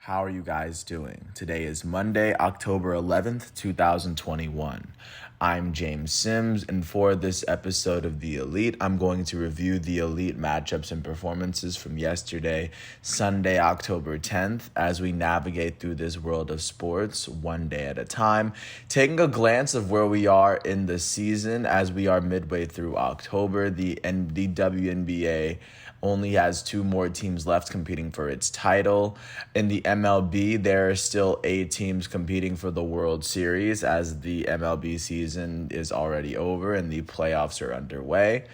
How are you guys doing? Today is Monday, October 11th, 2021. I'm James Sims, and for this episode of The Elite, I'm going to review the Elite matchups and performances from yesterday, Sunday, October 10th, as we navigate through this world of sports one day at a time, taking a glance of where we are in the season as we are midway through October. The WNBA only has two more teams left competing for its title. In the MLB, there are still 8 teams competing for the World Series as the MLB season is already over and the playoffs are underway.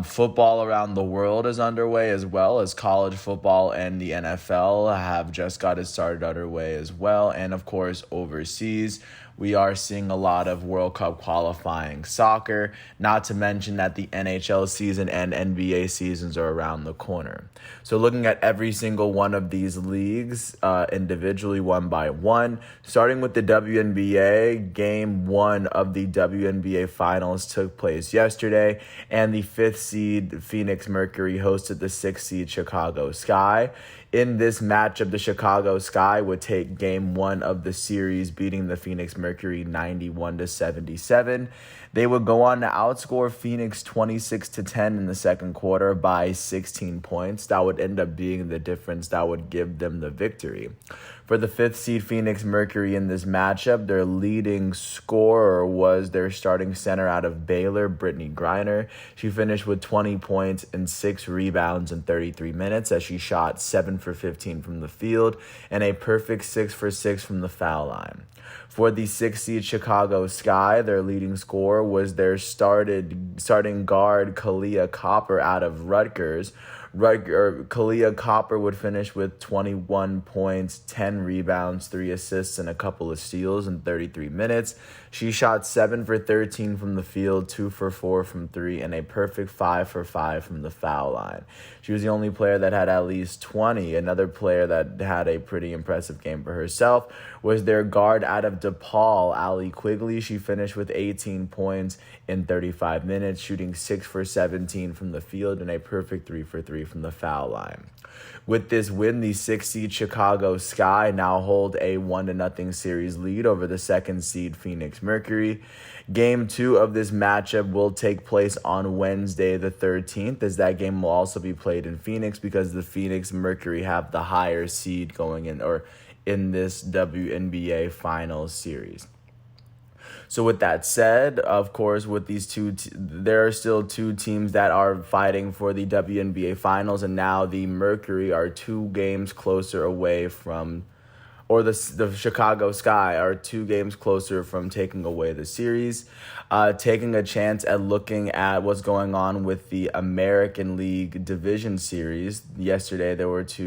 Football around the world is underway as well, as college football and the NFL have just got it started underway as well. And of course, overseas, we are seeing a lot of World Cup qualifying soccer, not to mention that the NHL season and NBA seasons are around the corner. So looking at every single one of these leagues individually, one by one, starting with the WNBA, Game 1 of the WNBA Finals took place yesterday, and the 5th seed Phoenix Mercury hosted the 6th seed Chicago Sky. In this matchup, the Chicago Sky would take Game 1 of the series, beating the Phoenix Mercury 91-77. They would go on to outscore Phoenix 26-10 in the second quarter by 16 points. That would end up being the difference that would give them the victory. For the 5th seed Phoenix Mercury in this matchup, their leading scorer was their starting center out of Baylor, Brittany Griner. She finished with 20 points and 6 rebounds in 33 minutes as she shot 7 for 15 from the field and a perfect 6 for 6 from the foul line. For the 6th seed Chicago Sky, their leading scorer was their starting guard Kalia Copper out of Rutgers. Kalia Copper would finish with 21 points, 10 rebounds, 3 assists, and a couple of steals in 33 minutes. She shot 7 for 13 from the field, 2 for 4 from 3, and a perfect 5 for 5 from the foul line. She was the only player that had at least 20. Another player that had a pretty impressive game for herself was their guard out of DePaul, Allie Quigley. She finished with 18 points in 35 minutes, shooting 6 for 17 from the field and a perfect 3 for 3 from the foul line. With this win, the 6th seed Chicago Sky now hold a 1-0 series lead over the 2nd seed Phoenix Mercury. Game 2 of this matchup will take place on Wednesday the 13th, as that game will also be played in Phoenix because the Phoenix Mercury have the higher seed going in this WNBA Finals series. So with that said, of course, with these there are still 2 teams that are fighting for the WNBA Finals, and now the Mercury are 2 games closer away from, or the Chicago Sky are 2 games closer from taking away the series, taking a chance at looking at what's going on with the American League Division Series. Yesterday, both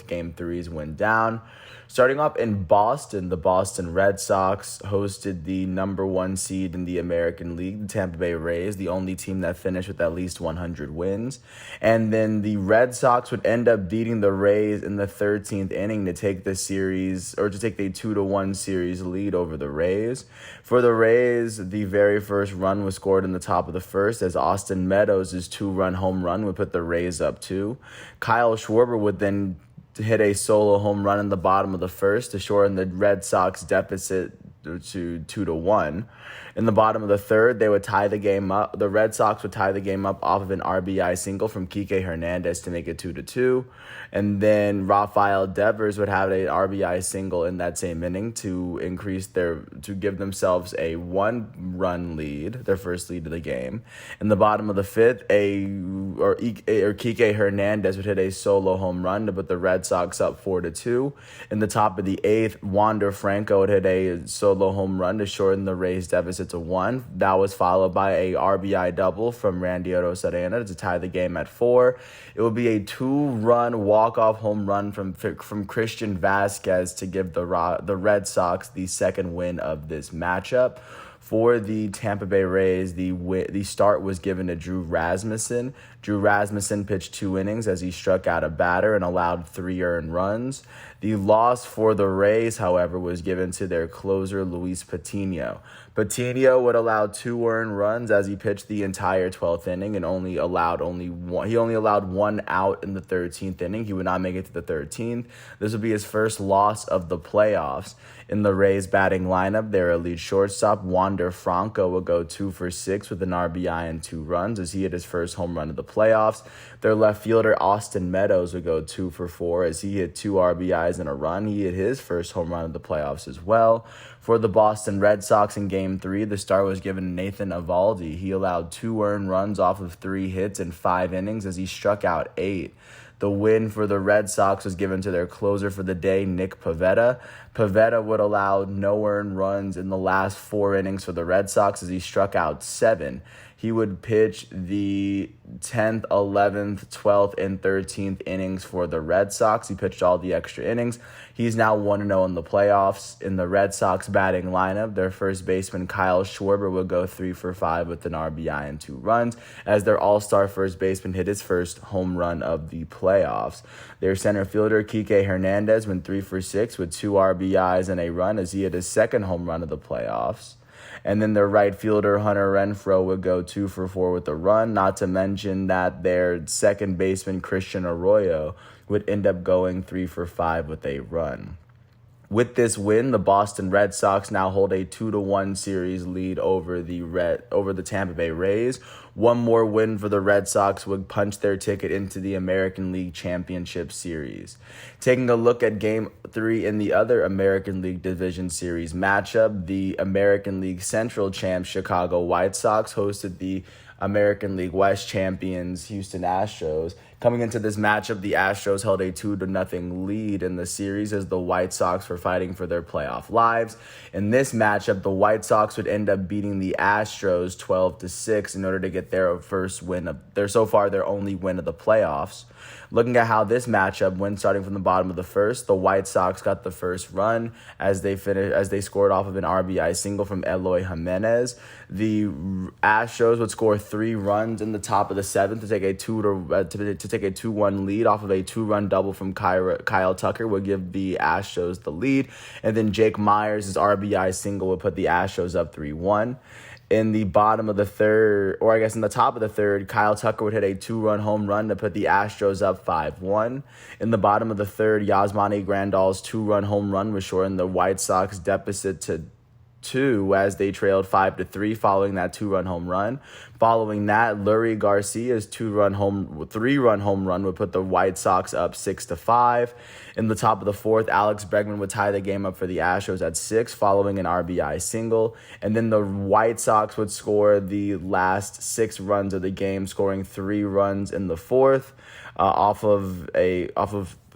Game 3s went down. Starting off in Boston, the Boston Red Sox hosted the number 1 seed in the American League, the Tampa Bay Rays, the only team that finished with at least 100 wins. And then the Red Sox would end up beating the Rays in the 13th inning to take the series, or to take the 2-1 series lead over the Rays. For the Rays, the very first run was scored in the top of the first as Austin Meadows' 2-run home run would put the Rays up 2. Kyle Schwarber would then hit a solo home run in the bottom of the first to shorten the Red Sox deficit to 2-1. In the bottom of the third, they would tie the game up. The Red Sox would tie the game up off of an RBI single from Kike Hernandez to make it 2-2. And then Rafael Devers would have an RBI single in that same inning to give themselves a 1-run lead, their first lead of the game. In the bottom of the fifth, Kike Hernandez would hit a solo home run to put the Red Sox up 4-2. In the top of the eighth, Wander Franco would hit a solo home run to shorten the Rays deficit to 1. That was followed by a RBI double from Randy Arozarena to tie the game at 4. It would be a 2-run walk-off home run from Christian Vasquez to give the Red Sox the second win of this matchup. For the Tampa Bay Rays, the start was given to Drew Rasmussen. Drew Rasmussen pitched 2 innings as he struck out a batter and allowed 3 earned runs. The loss for the Rays, however, was given to their closer, Luis Patino. Patino would allow 2 earned runs as he pitched the entire 12th inning and only allowed one. He only allowed 1 out in the 13th inning. He would not make it to the 13th. This would be his first loss of the playoffs. In the Rays batting lineup, their elite shortstop Wander Franco would go 2 for 6 with an RBI and 2 runs as he hit his first home run of the playoffs. Their left fielder Austin Meadows would go 2 for 4 as he hit 2 RBIs and a run. He hit his first home run of the playoffs as well. For the Boston Red Sox in Game 3, the start was given to Nathan Eovaldi. He allowed 2 earned runs off of 3 hits in 5 innings as he struck out 8. The win for the Red Sox was given to their closer for the day, Nick Pivetta. Pivetta would allow no earned runs in the last 4 innings for the Red Sox as he struck out 7. He would pitch the 10th, 11th, 12th, and 13th innings for the Red Sox. He pitched all the extra innings. He's now 1-0 in the playoffs. In the Red Sox batting lineup, their first baseman Kyle Schwarber would go 3 for 5 with an RBI and 2 runs as their all-star first baseman hit his first home run of the playoffs. Their center fielder Kike Hernandez went 3 for 6 with 2 RBIs and a run as he hit his second home run of the playoffs. And then their right fielder, Hunter Renfroe, would go 2 for 4 with a run, not to mention that their second baseman, Christian Arroyo, would end up going 3 for 5 with a run. With this win, the Boston Red Sox now hold a 2-1 series lead over the Tampa Bay Rays. One more win for the Red Sox would punch their ticket into the American League Championship Series. Taking a look at Game 3 in the other American League Division Series matchup, the American League Central champs Chicago White Sox hosted the American League West champions Houston Astros. Coming into this matchup, the Astros held a 2-0 lead in the series as the White Sox were fighting for their playoff lives. In this matchup, the White Sox would end up beating the Astros 12-6 in order to get their first win of their only win of the playoffs. Looking at how this matchup went, starting from the bottom of the first, the White Sox got the first run as they scored off of an RBI single from Eloy Jimenez. The Astros would score 3 runs in the top of the 7th to take a 2-1 lead off of a 2-run double from Kyle Tucker would give the Astros the lead, and then Jake Myers' RBI single would put the Astros up 3-1. In the top of the third, Kyle Tucker would hit a 2-run home run to put the Astros up 5-1. In the bottom of the third, Yasmani Grandal's 2-run home run was shortened the White Sox deficit to 2 as they trailed 5-3 following that 2-run home run. Following that, Leury Garcia's 3-run home run would put the White Sox up 6-5. In the top of the fourth, Alex Bregman would tie the game up for the Astros at 6 following an RBI single. And then the White Sox would score the last 6 runs of the game, scoring 3 runs in the fourth off of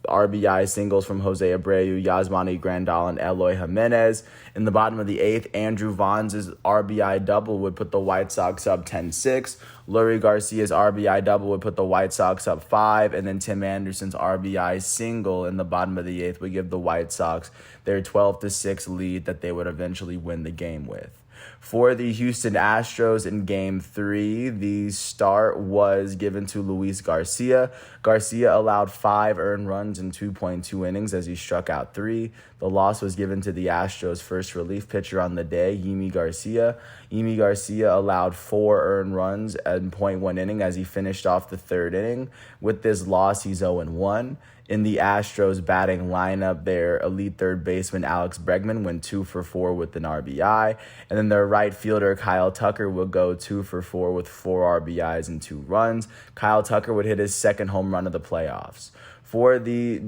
RBI singles from Jose Abreu, Yasmani Grandal, and Eloy Jimenez. In the bottom of the 8th, Andrew Vaughn's RBI double would put the White Sox up 10-6. Leury Garcia's RBI double would put the White Sox up 5. And then Tim Anderson's RBI single in the bottom of the 8th would give the White Sox their 12-6 lead that they would eventually win the game with. For the Houston Astros in Game 3, the start was given to Luis Garcia. Garcia allowed 5 earned runs in 2.2 innings as he struck out 3. The loss was given to the Astros' first relief pitcher on the day, Yimi Garcia. Yimi Garcia allowed 4 earned runs in 0.1 inning as he finished off the 3rd inning. With this loss, he's 0-1. In the Astros batting lineup, their elite third baseman Alex Bregman went 2 for 4 with an RBI. And then their right fielder Kyle Tucker would go 2 for 4 with 4 RBIs and 2 runs. Kyle Tucker would hit his second home run of the playoffs. For the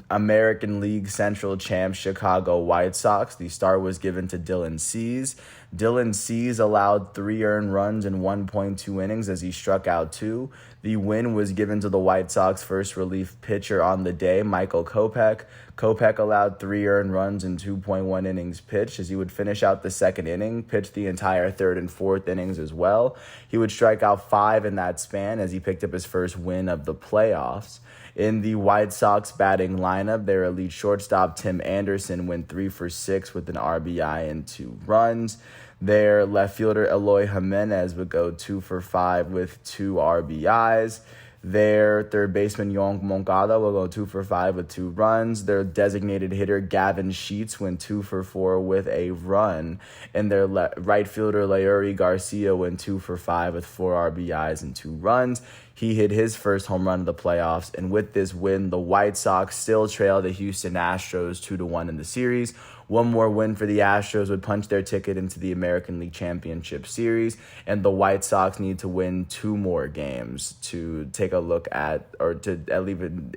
American League Central champs Chicago White Sox, the start was given to Dylan Cease. Dylan Cease allowed 3 earned runs in 1.2 innings as he struck out 2. The win was given to the White Sox first relief pitcher on the day, Michael Kopech. Kopech allowed 3 earned runs in 2.1 innings pitched as he would finish out the 2nd inning, pitch the entire 3rd and 4th innings as well. He would strike out 5 in that span as he picked up his first win of the playoffs. In the White Sox batting lineup, their elite shortstop Tim Anderson went 3 for 6 with an RBI and 2 runs. Their left fielder Eloy Jimenez would go 2 for 5 with 2 RBIs. Their third baseman, Young Moncada, will go 2 for 5 with 2 runs. Their designated hitter, Gavin Sheets, went 2 for 4 with a run. And their right fielder, Leury Garcia, went 2 for 5 with 4 RBIs and 2 runs. He hit his first home run of the playoffs. And with this win, the White Sox still trail the Houston Astros 2-1 in the series. One more win for the Astros would punch their ticket into the American League Championship Series, and the White Sox need to win 2 more games to take a look at, or to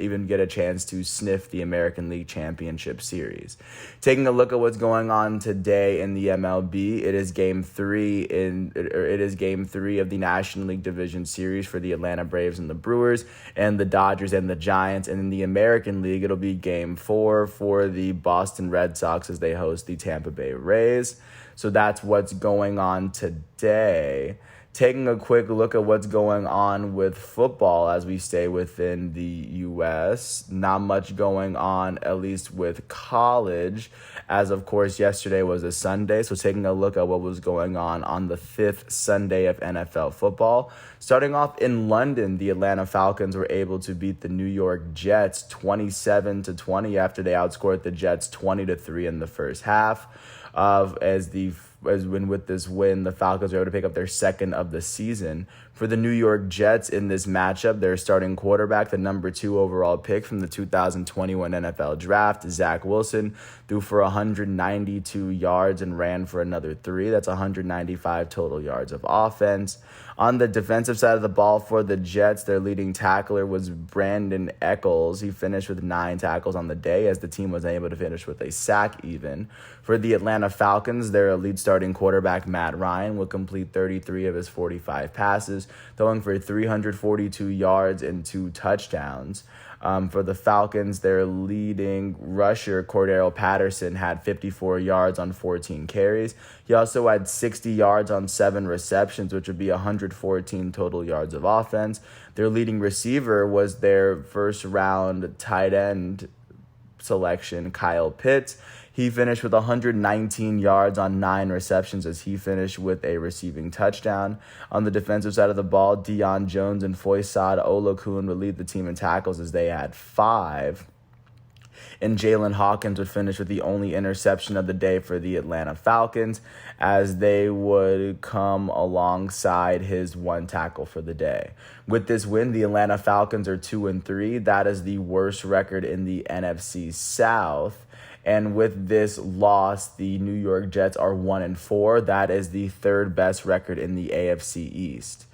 even get a chance to sniff the American League Championship Series. Taking a look at what's going on today in the MLB, it is Game 3 of the National League Division Series for the Atlanta Braves and the Brewers, and the Dodgers and the Giants. And in the American League, it'll be Game 4 for the Boston Red Sox as they host the Tampa Bay Rays. So that's what's going on today. Taking a quick look at what's going on with football as we stay within the U.S. Not much going on, at least with college, as of course yesterday was a Sunday. So taking a look at what was going on the 5th Sunday of NFL football. Starting off in London, the Atlanta Falcons were able to beat the New York Jets 27-20 after they outscored the Jets 20-3 in the first half. With this win, the Falcons were able to pick up their second of the season. For the New York Jets in this matchup, their starting quarterback, the number 2 overall pick from the 2021 NFL Draft, Zach Wilson, threw for 192 yards and ran for another 3. That's 195 total yards of offense. On the defensive side of the ball for the Jets, their leading tackler was Brandon Eccles. He finished with 9 tackles on the day as the team was able to finish with a sack even. For the Atlanta Falcons, their lead starting quarterback, Matt Ryan, will complete 33 of his 45 passes, throwing for 342 yards and 2 touchdowns. For the Falcons, their leading rusher, Cordero Patterson, had 54 yards on 14 carries. He also had 60 yards on 7 receptions, which would be 114 total yards of offense. Their leading receiver was their first-round tight end selection, Kyle Pitts. He finished with 119 yards on 9 receptions as he finished with a receiving touchdown. On the defensive side of the ball, Deion Jones and Foyesade Olakun would lead the team in tackles as they had 5. And Jalen Hawkins would finish with the only interception of the day for the Atlanta Falcons as they would come alongside his 1 tackle for the day. With this win, the Atlanta Falcons are 2-3. That is the worst record in the NFC South. And with this loss, the New York Jets are 1-4. That is the 3rd best record in the AFC East.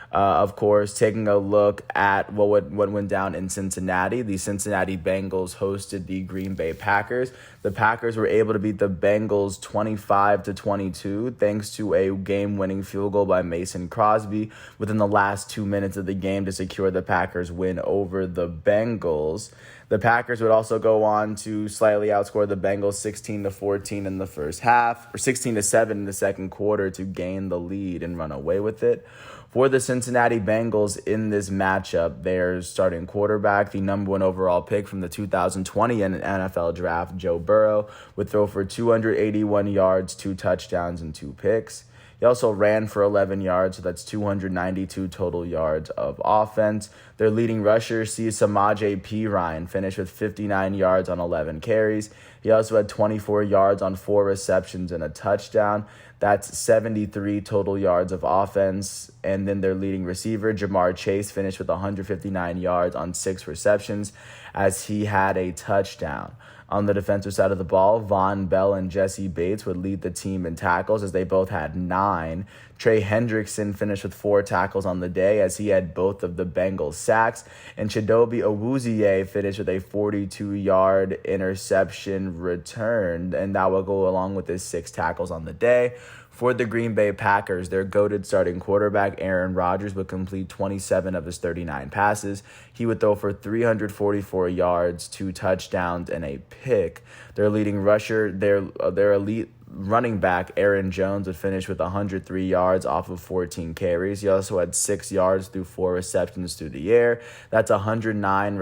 Of course, taking a look at what went down in Cincinnati, the Cincinnati Bengals hosted the Green Bay Packers. The Packers were able to beat the Bengals 25-22 thanks to a game-winning field goal by Mason Crosby within the last 2 minutes of the game to secure the Packers' win over the Bengals. The Packers would also go on to slightly outscore the Bengals 16-14 in the first half, or 16-7 in the second quarter to gain the lead and run away with it. For the Cincinnati Bengals in this matchup, their starting quarterback, the number 1 overall pick from the 2020 NFL Draft, Joe Burrow, would throw for 281 yards, 2 touchdowns, and 2 picks. He also ran for 11 yards, so that's 292 total yards of offense. Their leading rusher, Samaje Perine, finished with 59 yards on 11 carries. He also had 24 yards on 4 receptions and a touchdown. That's 73 total yards of offense. And then their leading receiver, Jamar Chase, finished with 159 yards on 6 receptions as he had a touchdown. On the defensive side of the ball, Von Bell and Jesse Bates would lead the team in tackles as they both had 9. Trey Hendrickson finished with 4 tackles on the day as he had both of the Bengals sacks. And Chidobe Awuzie finished with a 42-yard interception return, and that will go along with his 6 tackles on the day. For the Green Bay Packers, their goated starting quarterback, Aaron Rodgers, would complete 27 of his 39 passes. He would throw for 344 yards, 2 touchdowns, and a pick. Their leading rusher, their elite running back Aaron Jones would finish with 103 yards off of 14 carries. He also had 6 yards through 4 receptions through the air. That's 109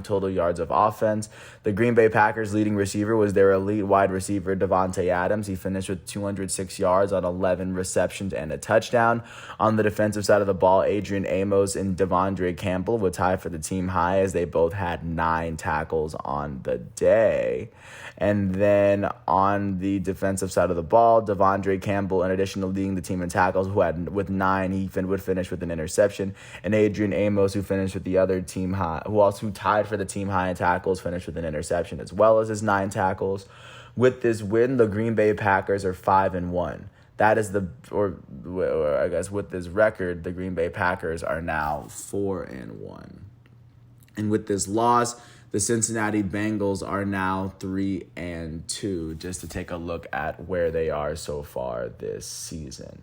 total yards of offense. The Green Bay Packers leading receiver was their elite wide receiver Davante Adams. He finished with 206 yards on 11 receptions and a touchdown. On the defensive side of the ball, Adrian Amos and Devondre Campbell would tie for the team high as they both had 9 tackles on the day. And then on the defensive side of the ball, Devondre Campbell, in addition to leading the team in tackles, with 9, he would finish with an interception. And Adrian Amos, who finished with the other team high, who tied for the team high in tackles, finished with an interception as well as his 9 tackles. With this win, the Green Bay Packers are 5-1. That is or I guess with this record, the Green Bay Packers are now 4-1. And with this loss, the Cincinnati Bengals are now 3-2, just to take a look at where they are so far this season.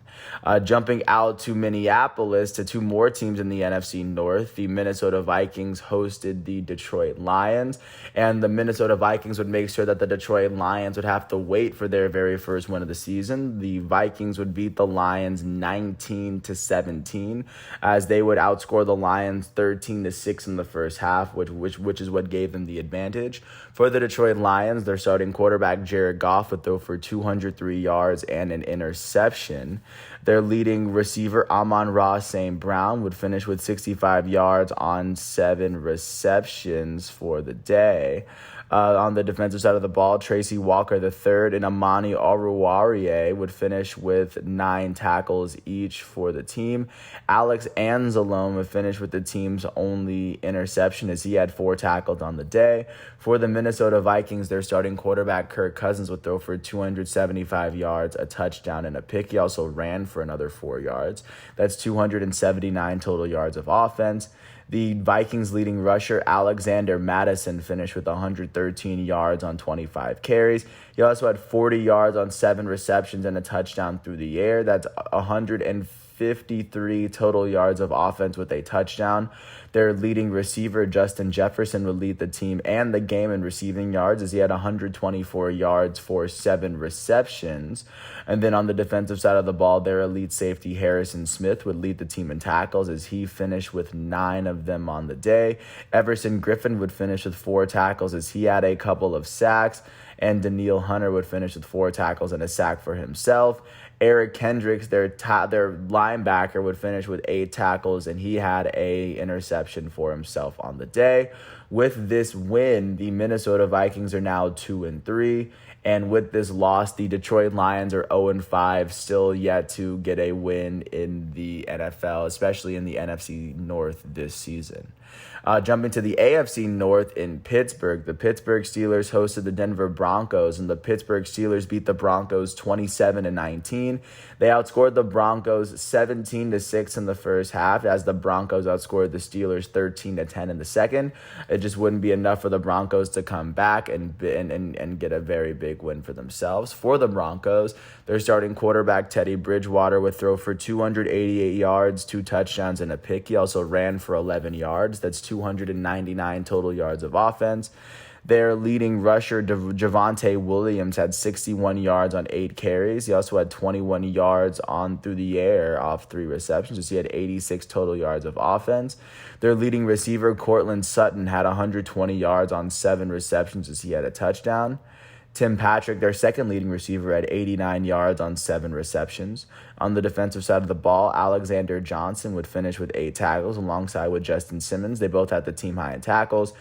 Jumping out to Minneapolis, to 2 more teams in the NFC North, the Minnesota Vikings hosted the Detroit Lions, and the Minnesota Vikings would make sure that the Detroit Lions would have to wait for their very first win of the season. The Vikings would beat the Lions 19-17, as they would outscore the Lions 13-6 in the first half, which is what gave them the advantage. For the Detroit Lions, their starting quarterback Jared Goff would throw for 203 yards and an interception. Their leading receiver Amon-Ra St. Brown would finish with 65 yards on 7 receptions for the day. On the defensive side of the ball, Tracy Walker III and Amani Oruwariye would finish with 9 tackles each for the team. Alex Anzalone would finish with the team's only interception, as he had 4 tackles on the day. For the Minnesota Vikings, their starting quarterback Kirk Cousins would throw for 275 yards, a touchdown, and a pick. He also ran for another 4 yards. That's 279 total yards of offense. The Vikings' leading rusher, Alexander Madison, finished with 113 yards on 25 carries. He also had 40 yards on 7 receptions and a touchdown through the air. That's 153 total yards of offense with a touchdown. Their leading receiver, Justin Jefferson, would lead the team and the game in receiving yards, as he had 124 yards for 7 receptions. And then on the defensive side of the ball, their elite safety, Harrison Smith, would lead the team in tackles, as he finished with 9 of them on the day. Everson Griffin would finish with 4 tackles, as he had a couple of sacks. And Danielle Hunter would finish with 4 tackles and a sack for himself. Eric Kendricks, their linebacker, would finish with 8 tackles, and he had a interception for himself on the day. With this win, the Minnesota Vikings are now 2-3, and with this loss, the Detroit Lions are 0-5, still yet to get a win in the NFL, especially in the NFC North this season. Jumping to the AFC North in Pittsburgh, the Pittsburgh Steelers hosted the Denver Broncos, and the Pittsburgh Steelers beat the Broncos 27-19. They outscored the Broncos 17-6 in the first half, as the Broncos outscored the Steelers 13-10 in the second. It just wouldn't be enough for the Broncos to come back and get a very big win for themselves. For the Broncos, their starting quarterback Teddy Bridgewater would throw for 288 yards, 2 touchdowns, and a pick. He also ran for 11 yards. That's 299 total yards of offense. Their leading rusher, Javonte Williams, had 61 yards on 8 carries. He also had 21 yards on through the air off 3 receptions. So he had 86 total yards of offense. Their leading receiver, Cortland Sutton, had 120 yards on 7 receptions, as he had a touchdown. Tim Patrick, their second leading receiver, had 89 yards on 7 receptions. On the defensive side of the ball, Alexander Johnson would finish with 8 tackles alongside with Justin Simmons. They both had the team high in tackles.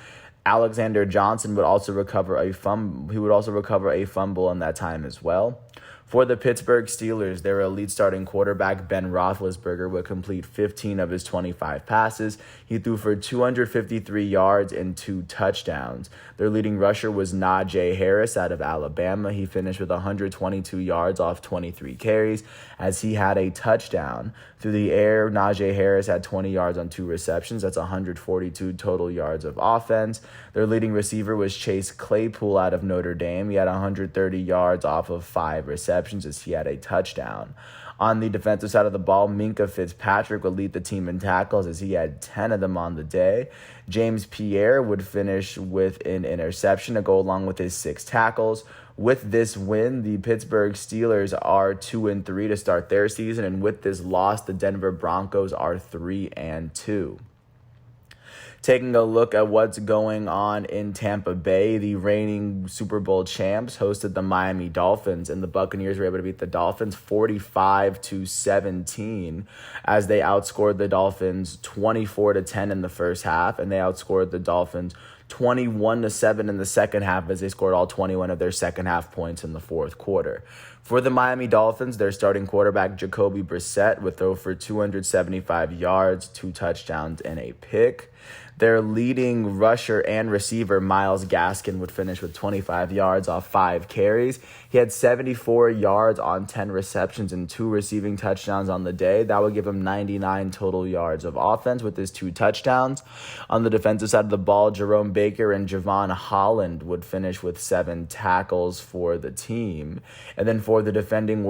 Alexander Johnson would also recover a fumble. He would also recover a fumble in that time as well. For the Pittsburgh Steelers, their elite starting quarterback, Ben Roethlisberger, would complete 15 of his 25 passes. He threw for 253 yards and 2 touchdowns. Their leading rusher was Najee Harris out of Alabama. He finished with 122 yards off 23 carries, as he had a touchdown. Through the air, Najee Harris had 20 yards on 2 receptions. That's 142 total yards of offense. Their leading receiver was Chase Claypool out of Notre Dame. He had 130 yards off of 5 receptions, as he had a touchdown. On the defensive side of the ball, Minkah Fitzpatrick would lead the team in tackles as he had 10 of them on the day. James Pierre would finish with an interception to go along with his 6 tackles. With this win, the Pittsburgh Steelers are 2-3 to start their season, and with this loss, the Denver Broncos are 3-2. Taking a look at what's going on in Tampa Bay, the reigning Super Bowl champs hosted the Miami Dolphins, and the Buccaneers were able to beat the Dolphins 45-17 as they outscored the Dolphins 24-10 in the first half, and they outscored the Dolphins 21-7 in the second half as they scored all 21 of their second half points in the fourth quarter. For the Miami Dolphins, their starting quarterback Jacoby Brissett would throw for 275 yards, 2 touchdowns, and a pick. Their leading rusher and receiver, Myles Gaskin, would finish with 25 yards off 5 carries. He had 74 yards on 10 receptions and 2 receiving touchdowns on the day. That would give him 99 total yards of offense with his 2 touchdowns. On the defensive side of the ball, Jerome Baker and Javon Holland would finish with 7 tackles for the team. And then for the defending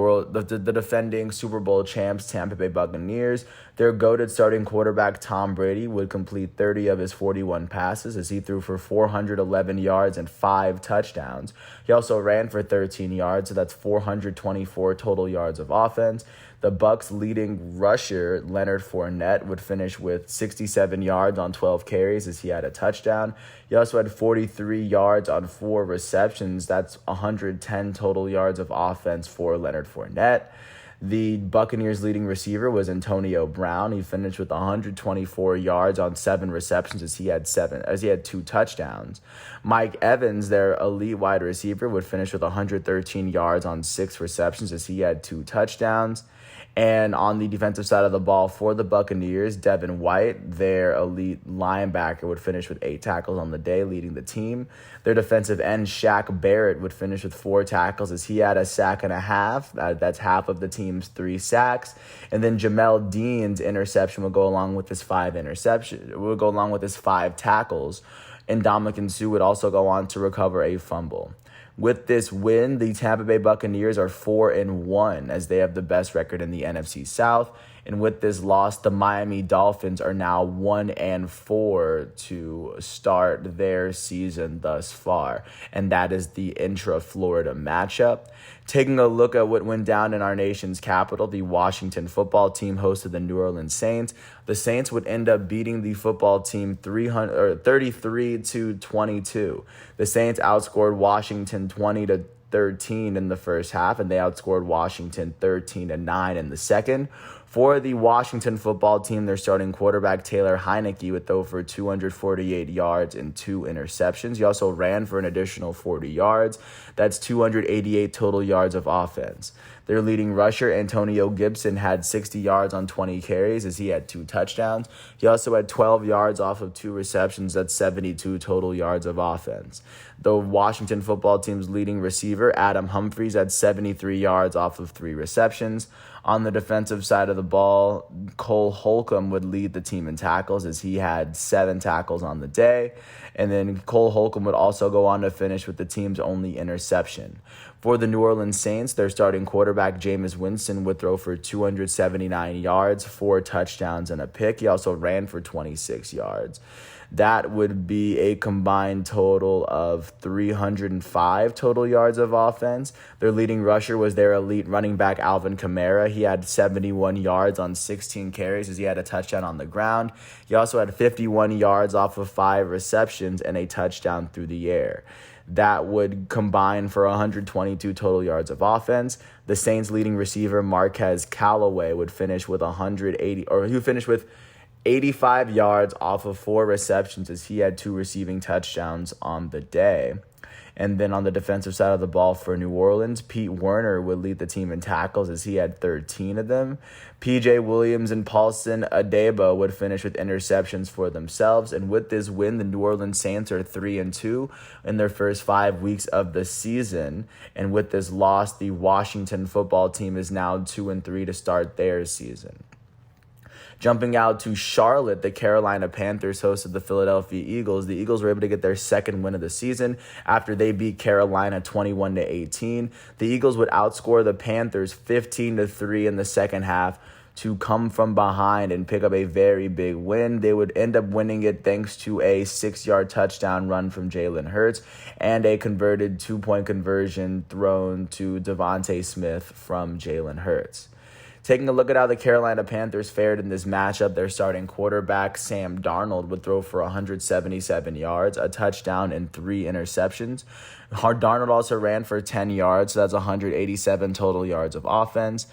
Super Bowl champs, Tampa Bay Buccaneers, their goated starting quarterback Tom Brady would complete 30 of his 41 passes as he threw for 411 yards and 5 touchdowns. He also ran for 13 yards, so that's 424 total yards of offense. The Bucs' leading rusher, Leonard Fournette, would finish with 67 yards on 12 carries as he had a touchdown. He also had 43 yards on 4 receptions. That's 110 total yards of offense for Leonard Fournette. The Buccaneers' leading receiver was Antonio Brown. He finished with 124 yards on 7 receptions as he had 2 touchdowns. Mike Evans, their elite wide receiver, would finish with 113 yards on 6 receptions as he had 2 touchdowns. And on the defensive side of the ball for the Buccaneers, Devin White, their elite linebacker, would finish with 8 tackles on the day, leading the team. Their defensive end, Shaq Barrett, would finish with 4 tackles as he had a sack and a half. That's half of the team's 3 sacks. And then Jamel Dean's interception would go along with his 5 tackles. And Ndamukong Suh would also go on to recover a fumble. With this win, the Tampa Bay Buccaneers are 4-1 as they have the best record in the NFC South. And with this loss, the Miami Dolphins are now 1-4 to start their season thus far. And that is the intra-Florida matchup. Taking a look at what went down in our nation's capital, the Washington football team hosted the New Orleans Saints. The Saints would end up beating the football team 33-22. The Saints outscored Washington 20-13 in the first half, and they outscored Washington 13-9 in the second. For the Washington football team, their starting quarterback, Taylor Heinicke, would throw for 248 yards and 2 interceptions. He also ran for an additional 40 yards. That's 288 total yards of offense. Their leading rusher, Antonio Gibson, had 60 yards on 20 carries as he had 2 touchdowns. He also had 12 yards off of 2 receptions. That's 72 total yards of offense. The Washington football team's leading receiver, Adam Humphries, had 73 yards off of 3 receptions. On the defensive side of the ball, Cole Holcomb would lead the team in tackles as he had 7 tackles on the day. And then Cole Holcomb would also go on to finish with the team's only interception. For the New Orleans Saints, their starting quarterback, Jameis Winston, would throw for 279 yards, 4 touchdowns, and a pick. He also ran for 26 yards. That would be a combined total of 305 total yards of offense. Their leading rusher was their elite running back, Alvin Kamara. He had 71 yards on 16 carries as he had a touchdown on the ground. He also had 51 yards off of 5 receptions and a touchdown through the air. That would combine for 122 total yards of offense. The Saints' leading receiver, Marquez Callaway, would finish with 85 yards off of 4 receptions as he had 2 receiving touchdowns on the day. And then on the defensive side of the ball for New Orleans, Pete Werner would lead the team in tackles as he had 13 of them. P.J. Williams and Paulson Adebo would finish with interceptions for themselves. And with this win, the New Orleans Saints are 3-2 in their first 5 weeks of the season. And with this loss, the Washington football team is now 2-3 to start their season. Jumping out to Charlotte, the Carolina Panthers hosted the Philadelphia Eagles. The Eagles were able to get their second win of the season after they beat Carolina 21-18. The Eagles would outscore the Panthers 15-3 in the second half to come from behind and pick up a very big win. They would end up winning it thanks to a 6-yard touchdown run from Jalen Hurts and a converted 2-point conversion thrown to Devontae Smith from Jalen Hurts. Taking a look at how the Carolina Panthers fared in this matchup, their starting quarterback, Sam Darnold, would throw for 177 yards, a touchdown, and 3 interceptions. Darnold also ran for 10 yards, so that's 187 total yards of offense.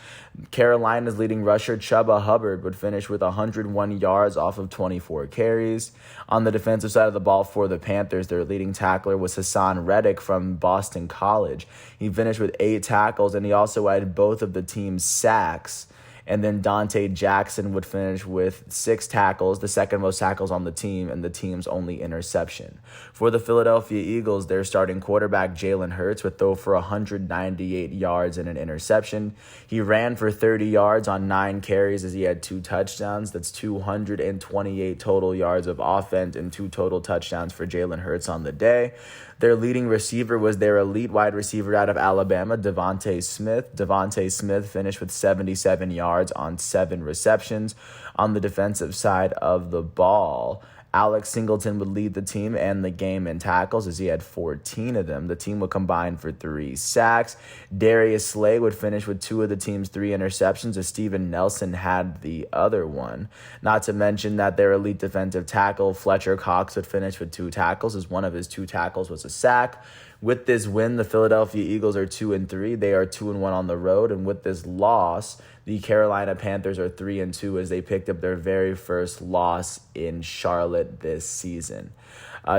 Carolina's leading rusher, Chuba Hubbard, would finish with 101 yards off of 24 carries. On the defensive side of the ball for the Panthers, their leading tackler was Hassan Reddick from Boston College. He finished with 8 tackles, and he also had both of the team's sacks. And then Dante Jackson would finish with 6 tackles, the second most tackles on the team, and the team's only interception. For the Philadelphia Eagles, their starting quarterback, Jalen Hurts, would throw for 198 yards and an interception. He ran for 30 yards on 9 carries as he had 2 touchdowns. That's 228 total yards of offense and 2 total touchdowns for Jalen Hurts on the day. Their leading receiver was their elite wide receiver out of Alabama, Devontae Smith. Devontae Smith finished with 77 yards on 7 receptions. On the defensive side of the ball, Alex Singleton would lead the team and the game in tackles as he had 14 of them. The team would combine for 3 sacks. Darius Slay would finish with 2 of the team's 3 interceptions as Steven Nelson had the other one. Not to mention that their elite defensive tackle, Fletcher Cox, would finish with 2 tackles as one of his 2 tackles was a sack. With this win, the Philadelphia Eagles are 2-3. They are 2-1 on the road. And with this loss, the Carolina Panthers are 3-2 as they picked up their very first loss in Charlotte this season.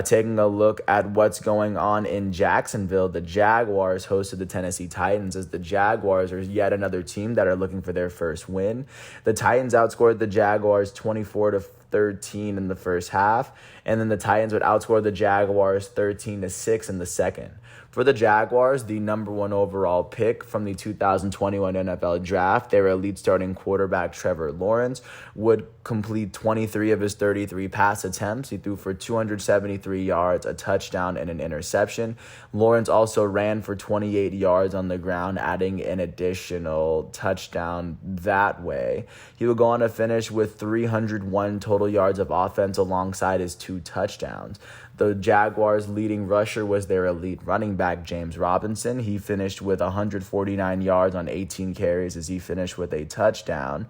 Taking a look at what's going on in Jacksonville, the Jaguars hosted the Tennessee Titans as the Jaguars are yet another team that are looking for their first win. The Titans outscored the Jaguars 24-13 in the first half, and then the Titans would outscore the Jaguars 13-6 in the second. For the Jaguars, the number 1 overall pick from the 2021 NFL Draft, their elite starting quarterback, Trevor Lawrence, would complete 23 of his 33 pass attempts. He threw for 273 yards, a touchdown, and an interception. Lawrence also ran for 28 yards on the ground, adding an additional touchdown that way. He would go on to finish with 301 total yards of offense alongside his 2 touchdowns. The Jaguars' leading rusher was their elite running back, James Robinson. He finished with 149 yards on 18 carries as he finished with a touchdown.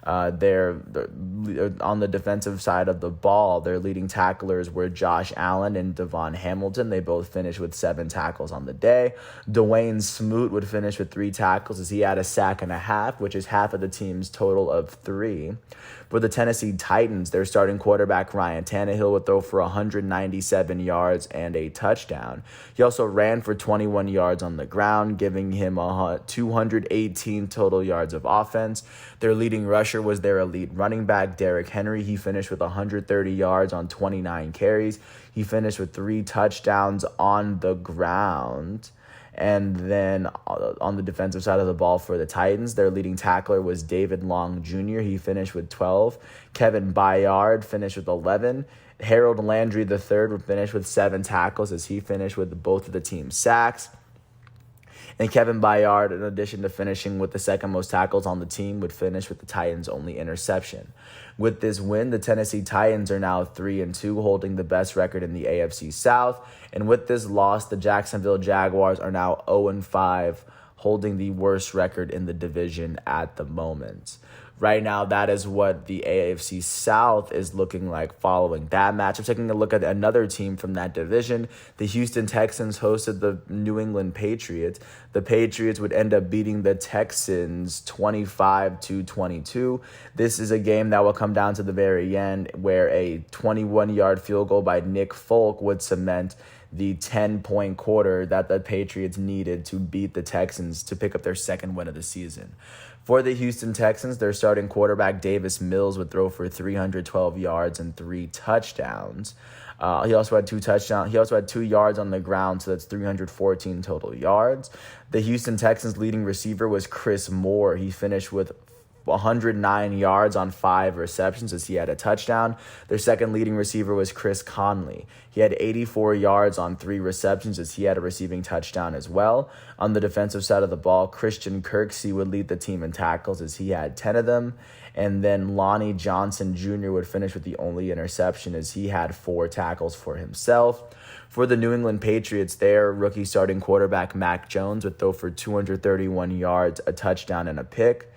On the defensive side of the ball, their leading tacklers were Josh Allen and Devon Hamilton. They both finished with 7 tackles on the day. Dwayne Smoot would finish with 3 tackles as he had a sack and a half, which is half of the team's total of 3. For the Tennessee Titans, their starting quarterback, Ryan Tannehill, would throw for 197 yards and a touchdown. He also ran for 21 yards on the ground, giving him 218 total yards of offense. Their leading rusher was their elite running back, Derrick Henry. He finished with 130 yards on 29 carries. He finished with 3 touchdowns on the ground. And then on the defensive side of the ball for the Titans, their leading tackler was David Long Jr. He finished with 12. Kevin Byard finished with 11. Harold Landry III would finish with 7 tackles as he finished with both of the team's sacks. And Kevin Byard, in addition to finishing with the second most tackles on the team, would finish with the Titans' only interception. With this win, the Tennessee Titans are now 3-2, holding the best record in the AFC South. And with this loss, the Jacksonville Jaguars are now 0-5, holding the worst record in the division at the moment. Right now, that is what the AFC South is looking like following that matchup. Taking a look at another team from that division, the Houston Texans hosted the New England Patriots. The Patriots would end up beating the Texans 25-22. This is a game that will come down to the very end where a 21-yard field goal by Nick Folk would cement the 10-point quarter that the Patriots needed to beat the Texans to pick up their second win of the season. For the Houston Texans, their starting quarterback, Davis Mills, would throw for 312 yards and 3 touchdowns. He also had 2 touchdowns. He also had 2 yards on the ground, so that's 314 total yards. The Houston Texans' leading receiver was Chris Moore. He finished with 109 yards on 5 receptions as he had a touchdown. Their second leading receiver was Chris Conley. He had 84 yards on 3 receptions as he had a receiving touchdown as well. On the defensive side of the ball, Christian Kirksey would lead the team in tackles as he had 10 of them. And then Lonnie Johnson Jr. would finish with the only interception as he had 4 tackles for himself. For the New England Patriots, their rookie starting quarterback Mac Jones would throw for 231 yards, a touchdown, and a pick.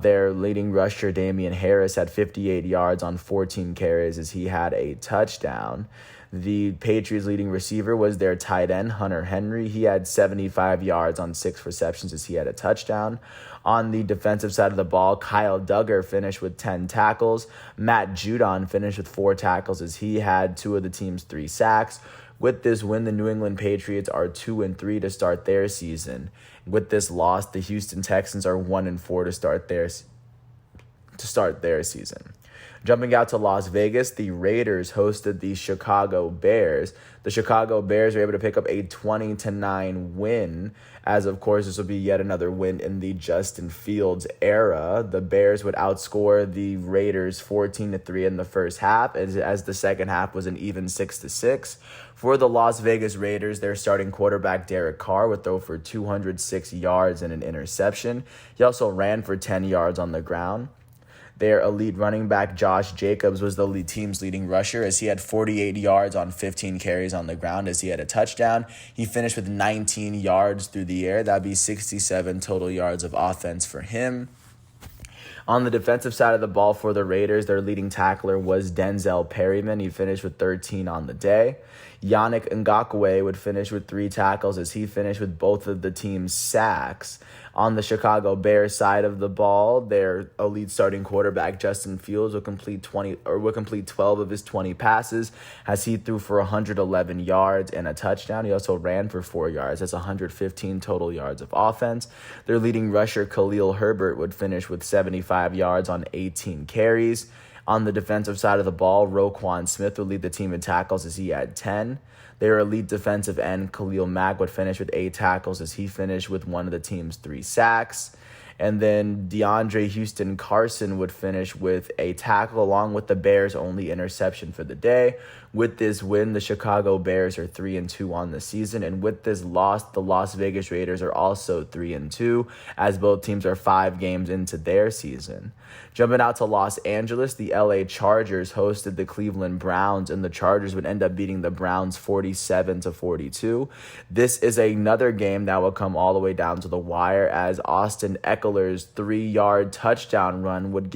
Their leading rusher, Damian Harris, had 58 yards on 14 carries as he had a touchdown. The Patriots' leading receiver was their tight end, Hunter Henry. He had 75 yards on 6 receptions as he had a touchdown. On the defensive side of the ball, Kyle Duggar finished with 10 tackles. Matt Judon finished with 4 tackles as he had 2 of the team's 3 sacks. With this win, the New England Patriots are 2-3 to start their season. With this loss, the Houston Texans are 1-4 to start their season. Jumping out to Las Vegas, the Raiders hosted the Chicago Bears. The Chicago Bears were able to pick up a 20-9 win, as of course this will be yet another win in the Justin Fields era. The Bears would outscore the Raiders 14-3 in the first half, as the second half was an even 6-6. For the Las Vegas Raiders, their starting quarterback Derek Carr would throw for 206 yards and an interception. He also ran for 10 yards on the ground. Their elite running back, Josh Jacobs, was the team's leading rusher as he had 48 yards on 15 carries on the ground as he had a touchdown. He finished with 19 yards through the air. That'd be 67 total yards of offense for him. On the defensive side of the ball for the Raiders, their leading tackler was Denzel Perryman. He finished with 13 on the day. Yannick Ngakoue would finish with 3 tackles as he finished with both of the team's sacks. On the Chicago Bears side of the ball, their elite starting quarterback Justin Fields would complete 12 of his 20 passes as he threw for 111 yards and a touchdown. He also ran for 4 yards. That's 115 total yards of offense. Their leading rusher Khalil Herbert would finish with 75 yards on 18 carries. On the defensive side of the ball, Roquan Smith would lead the team in tackles as he had 10. Their elite defensive end, Khalil Mack, would finish with 8 tackles as he finished with one of the team's 3 sacks. And then DeAndre Houston Carson would finish with a tackle along with the Bears' only interception for the day. With this win, the Chicago Bears are 3-2 on the season. And with this loss, the Las Vegas Raiders are also 3-2 as both teams are 5 games into their season. Jumping out to Los Angeles, the LA Chargers hosted the Cleveland Browns, and the Chargers would end up beating the Browns 47-42. This is another game that will come all the way down to the wire as Austin Eckler's 3-yard touchdown run would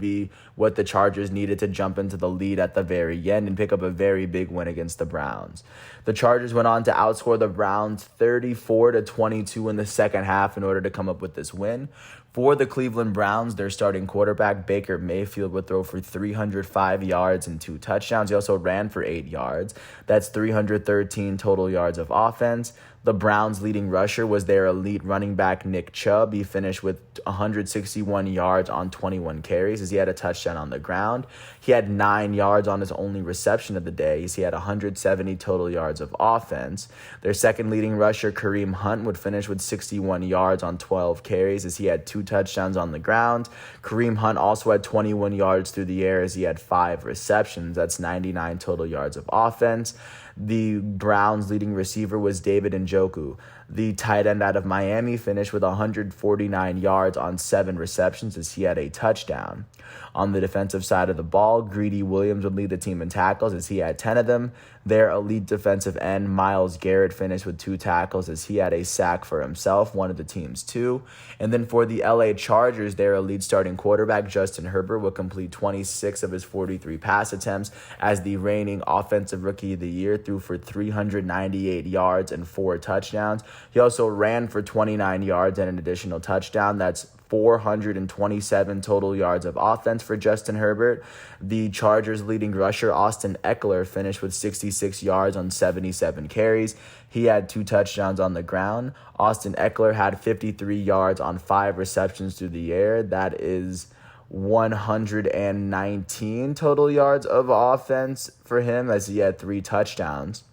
be what the Chargers needed to jump into the lead at the very end and pick up a very big win against the Browns. The Chargers went on to outscore the Browns 34-22 in the second half in order to come up with this win. For the Cleveland Browns, their starting quarterback, Baker Mayfield, would throw for 305 yards and 2 touchdowns. He also ran for 8 yards. That's 313 total yards of offense. The Browns' leading rusher was their elite running back, Nick Chubb. He finished with 161 yards on 21 carries as he had a touchdown on the ground. He had 9 yards on his only reception of the day as he had 170 total yards of offense. Their second leading rusher, Kareem Hunt, would finish with 61 yards on 12 carries as he had 2 touchdowns on the ground. Kareem Hunt also had 21 yards through the air as he had 5 receptions. That's 99 total yards of offense. The Browns' leading receiver was David Njoku. The tight end out of Miami finished with 149 yards on 7 receptions as he had a touchdown. On the defensive side of the ball, Greedy Williams would lead the team in tackles as he had 10 of them. Their elite defensive end, Myles Garrett, finished with 2 tackles as he had a sack for himself, one of the team's 2. And then for the LA Chargers, their elite starting quarterback, Justin Herbert, would complete 26 of his 43 pass attempts as the reigning offensive rookie of the year, threw for 398 yards and 4 touchdowns. He also ran for 29 yards and an additional touchdown. That's 427 total yards of offense for Justin Herbert. The Chargers' leading rusher, Austin Eckler, finished with 66 yards on 77 carries. He had 2 touchdowns on the ground. Austin Eckler had 53 yards on 5 receptions through the air. That is 119 total yards of offense for him as he had 3 touchdowns.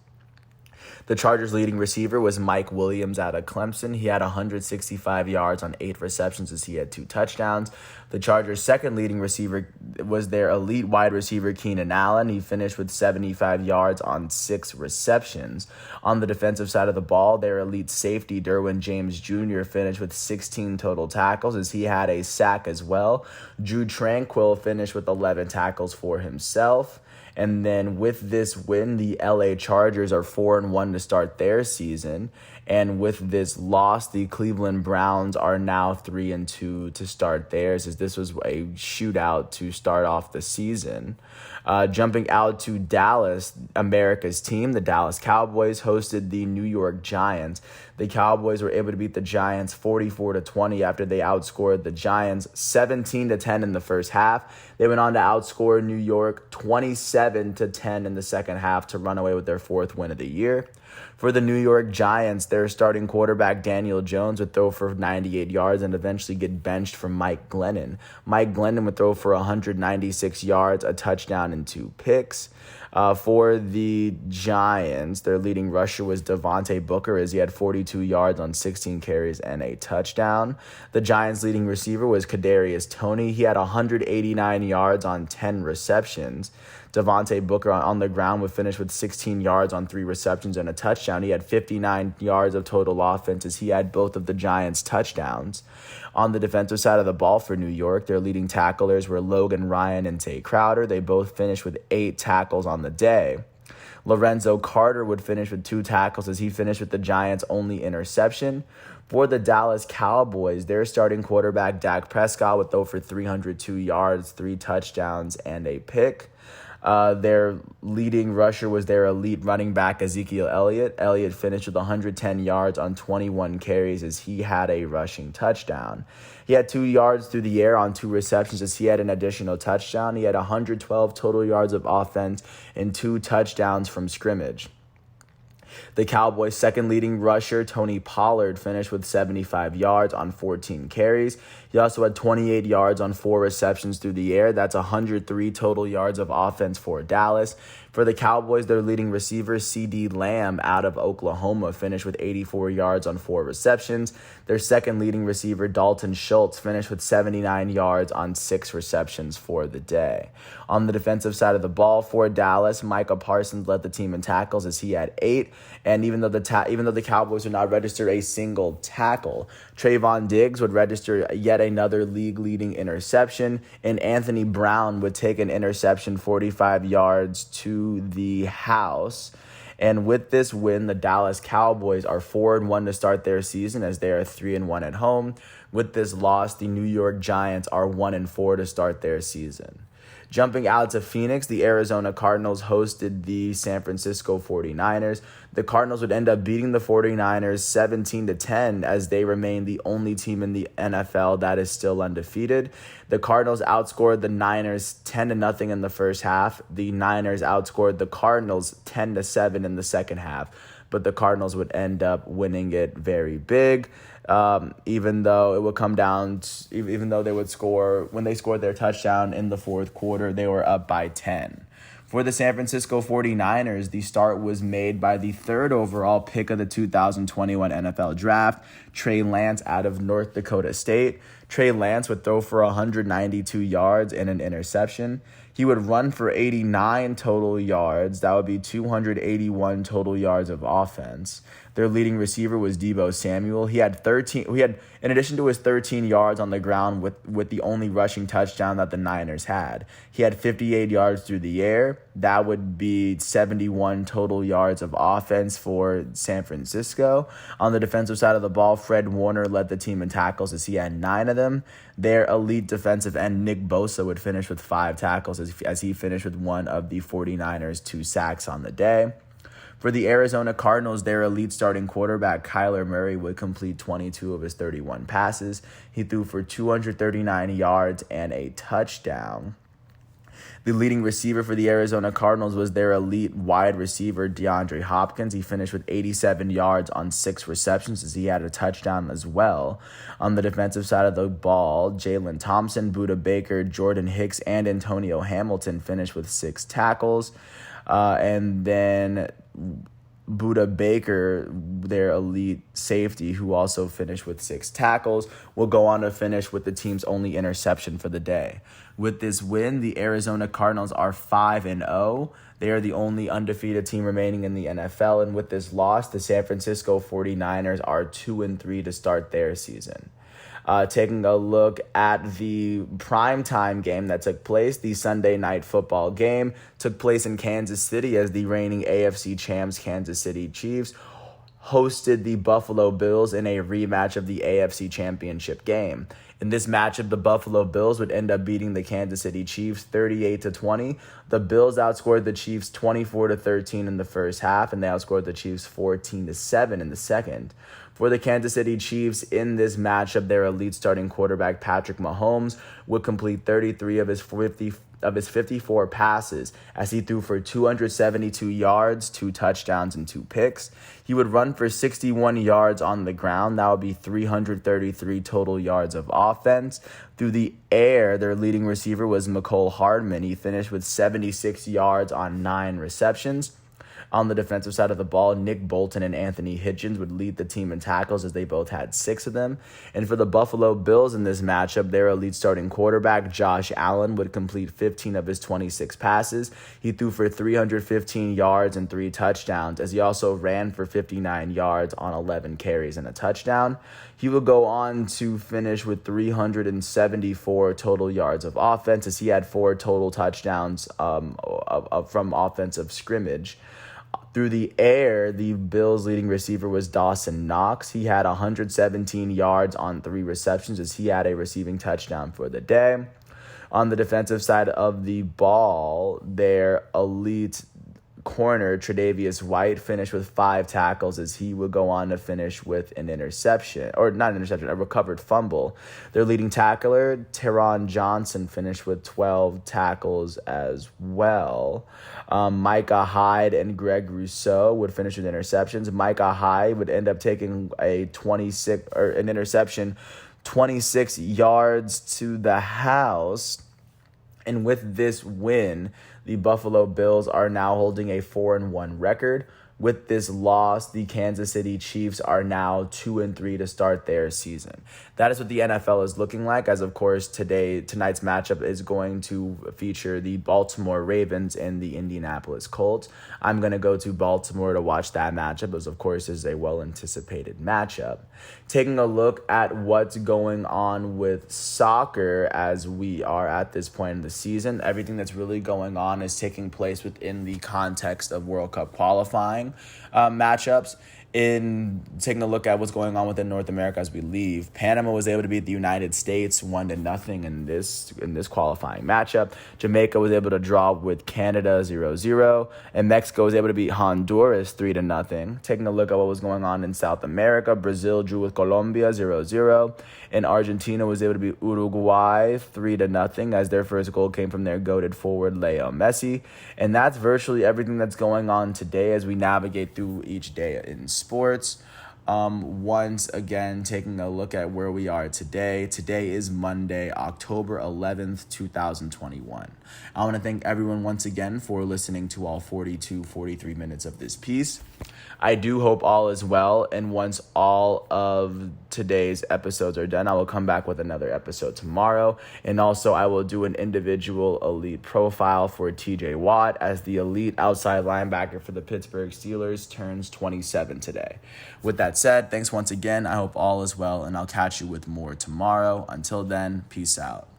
The Chargers' leading receiver was Mike Williams out of Clemson. He had 165 yards on 8 receptions as he had 2 touchdowns. The Chargers' second leading receiver was their elite wide receiver, Keenan Allen. He finished with 75 yards on 6 receptions. On the defensive side of the ball, their elite safety, Derwin James Jr., finished with 16 total tackles as he had a sack as well. Drew Tranquill finished with 11 tackles for himself. And then with this win, the LA Chargers are 4-1 to start their season. And with this loss, the Cleveland Browns are now 3-2 to start theirs, as this was a shootout to start off the season. Jumping out to Dallas, America's team, the Dallas Cowboys hosted the New York Giants. The Cowboys were able to beat the Giants 44-20 after they outscored the Giants 17-10 in the first half. They went on to outscore New York 27-10 in the second half to run away with their 4th win of the year. For the New York Giants, their starting quarterback Daniel Jones would throw for 98 yards and eventually get benched for Mike Glennon. Mike Glennon would throw for 196 yards, a touchdown, and 2 picks. For the Giants, their leading rusher was Devontae Booker as he had 42 yards on 16 carries and a touchdown. The Giants' leading receiver was Kadarius Toney. He had 189 yards on 10 receptions. Devontae Booker on the ground would finish with 16 yards on 3 receptions and a touchdown. He had 59 yards of total offense as he had both of the Giants' touchdowns. On the defensive side of the ball for New York, their leading tacklers were Logan Ryan and Tay Crowder. They both finished with 8 tackles on the day. Lorenzo Carter would finish with 2 tackles as he finished with the Giants' only interception. For the Dallas Cowboys, their starting quarterback Dak Prescott would throw for 302 yards, 3 touchdowns, and a pick. Their leading rusher was their elite running back, Ezekiel Elliott. Elliott finished with 110 yards on 21 carries as he had a rushing touchdown. He had 2 yards through the air on 2 receptions as he had an additional touchdown. He had 112 total yards of offense and 2 touchdowns from scrimmage. The Cowboys' second leading rusher, Tony Pollard, finished with 75 yards on 14 carries. He also had 28 yards on 4 receptions through the air. That's 103 total yards of offense for Dallas. For the Cowboys, their leading receiver, CeeDee Lamb out of Oklahoma, finished with 84 yards on 4 receptions. Their second leading receiver, Dalton Schultz, finished with 79 yards on 6 receptions for the day. On the defensive side of the ball for Dallas, Micah Parsons led the team in tackles as he had 8. And even though the Cowboys would not register a single tackle, Trayvon Diggs would register yet another league-leading interception, and Anthony Brown would take an interception 45 yards to the house. And with this win, the Dallas Cowboys are 4-1 to start their season as they are 3-1 at home. With this loss, the New York Giants are 1-4 to start their season. Jumping out to Phoenix, the Arizona Cardinals hosted the San Francisco 49ers. The Cardinals would end up beating the 49ers 17-10 as they remain the only team in the NFL that is still undefeated. The Cardinals outscored the Niners 10-0 in the first half. The Niners outscored the Cardinals 10-7 in the second half, but the Cardinals would end up winning it very big. Even though it would come down, even though they would score, when they scored their touchdown in the fourth quarter, they were up by 10. For the San Francisco 49ers, the start was made by the 3rd overall pick of the 2021 NFL Draft, Trey Lance out of North Dakota State. Trey Lance would throw for 192 yards and an interception. He would run for 89 total yards. That would be 281 total yards of offense. Their leading receiver was Deebo Samuel. He had in addition to his 13 yards on the ground with the only rushing touchdown that the Niners had, he had 58 yards through the air. That would be 71 total yards of offense for San Francisco. On the defensive side of the ball, Fred Warner led the team in tackles as he had 9 of them. Their elite defensive end, Nick Bosa, would finish with 5 tackles as he finished with one of the 49ers' 2 sacks on the day. For the Arizona Cardinals, their elite starting quarterback, Kyler Murray, would complete 22 of his 31 passes. He threw for 239 yards and a touchdown. The leading receiver for the Arizona Cardinals was their elite wide receiver, DeAndre Hopkins. He finished with 87 yards on 6 receptions as he had a touchdown as well. On the defensive side of the ball, Jalen Thompson, Budda Baker, Jordan Hicks, and Antonio Hamilton finished with 6 tackles. And then Buda Baker, their elite safety, who also finished with 6 tackles, will go on to finish with the team's only interception for the day. With this win, the Arizona Cardinals are 5-0. They are the only undefeated team remaining in the NFL, and with this loss, the San Francisco 49ers are 2-3 to start their season. Taking a look at the primetime game that took place, the Sunday night football game took place in Kansas City as the reigning AFC champs Kansas City Chiefs hosted the Buffalo Bills in a rematch of the AFC Championship game. In this matchup, the Buffalo Bills would end up beating the Kansas City Chiefs 38-20. The Bills outscored the Chiefs 24-13 in the first half, and they outscored the Chiefs 14-7 in the second. For the Kansas City Chiefs in this matchup, their elite starting quarterback Patrick Mahomes would complete 33 of his 54 passes as he threw for 272 yards, 2 touchdowns, and 2 picks. He would run for 61 yards on the ground. That would be 333 total yards of offense. Through the air, their leading receiver was Mecole Hardman. He finished with 76 yards on 9 receptions. On the defensive side of the ball, Nick Bolton and Anthony Hitchens would lead the team in tackles as they both had 6 of them. And for the Buffalo Bills in this matchup, their elite starting quarterback, Josh Allen, would complete 15 of his 26 passes. He threw for 315 yards and 3 touchdowns, as he also ran for 59 yards on 11 carries and a touchdown. He would go on to finish with 374 total yards of offense, as he had 4 total touchdowns from offensive scrimmage. Through the air, the Bills' leading receiver was Dawson Knox. He had 117 yards on 3 receptions as he had a receiving touchdown for the day. On the defensive side of the ball, their elite corner, Tre'Davious White, finished with 5 tackles as he would go on to finish with a recovered fumble. Their leading tackler, Teron Johnson, finished with 12 tackles as well. Micah Hyde and Greg Rousseau would finish with interceptions. Micah Hyde would end up taking an interception 26 yards to the house. And with this win, the Buffalo Bills are now holding a 4-1 record. With this loss, the Kansas City Chiefs are now 2-3 to start their season. That is what the NFL is looking like, as of course tonight's matchup is going to feature the Baltimore Ravens and the Indianapolis Colts. I'm going to go to Baltimore to watch that matchup, as of course is a well-anticipated matchup. Taking a look at what's going on with soccer as we are at this point in the season, everything that's really going on is taking place within the context of World Cup qualifying matchups. In taking a look at what's going on within North America as we leave, Panama was able to beat the United States 1-0 in this qualifying matchup. Jamaica was able to draw with Canada 0-0, and Mexico was able to beat Honduras 3-0. Taking a look at what was going on in South America, Brazil drew with Colombia 0-0, and Argentina was able to beat Uruguay 3-0 as their first goal came from their goated forward Leo Messi. And that's virtually everything that's going on today as we navigate through each day in sports. Once again, taking a look at where we are today. Today is Monday, October 11th, 2021. I want to thank everyone once again for listening to all 43 minutes of this piece. I do hope all is well, and once all of today's episodes are done, I will come back with another episode tomorrow, and also I will do an individual elite profile for TJ Watt as the elite outside linebacker for the Pittsburgh Steelers turns 27 today. With that said, thanks once again. I hope all is well, and I'll catch you with more tomorrow. Until then, peace out.